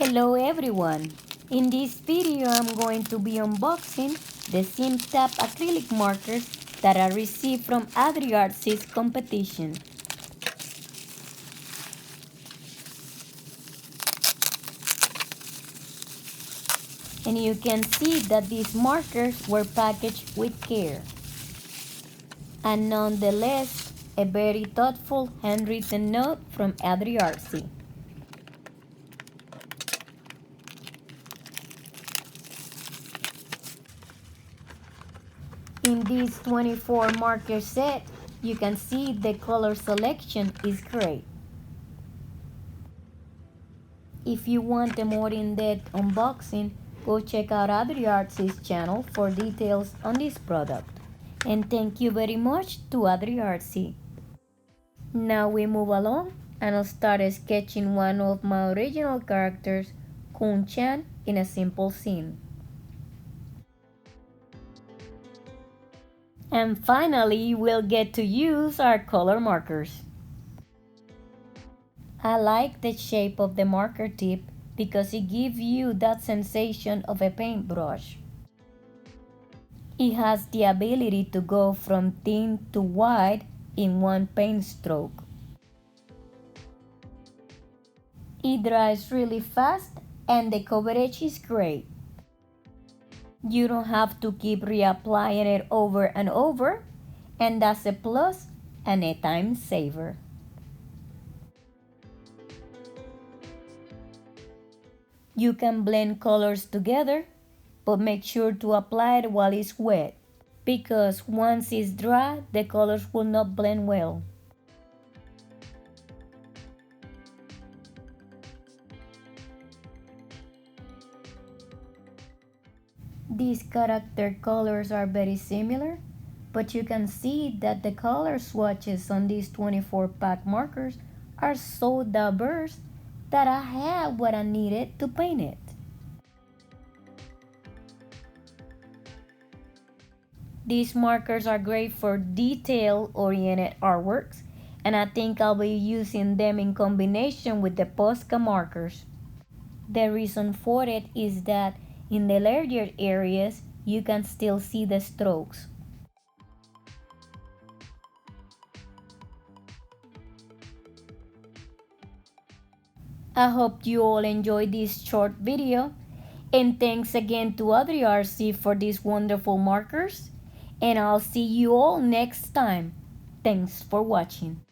Hello everyone! In this video I'm going to be unboxing the Simptap Acrylic Markers that I received from AdriArtsy's competition. And you can see that these markers were packaged with care. And nonetheless, a very thoughtful handwritten note from AdriArtsy. In this 24 marker set, you can see the color selection is great. If you want a more in-depth unboxing, go check out AdriArtsy's channel for details on this product. And thank you very much to AdriArtsy. Now we move along and I'll start sketching one of my original characters, Kun-chan, in a simple scene. And finally, we'll get to use our color markers. I like the shape of the marker tip because it gives you that sensation of a paintbrush. It has the ability to go from thin to wide in one paint stroke. It dries really fast and the coverage is great. You don't have to keep reapplying it over and over, and that's a plus and a time saver. You can blend colors together, but make sure to apply it while it's wet, because once it's dry, the colors will not blend well. These character colors are very similar, but you can see that the color swatches on these 24-pack markers are so diverse that I had what I needed to paint it. These markers are great for detail-oriented artworks, and I think I'll be using them in combination with the Posca markers. The reason for it is that in the larger areas, you can still see the strokes. I hope you all enjoyed this short video, and thanks again to AdriArtsy for these wonderful markers, and I'll see you all next time. Thanks for watching.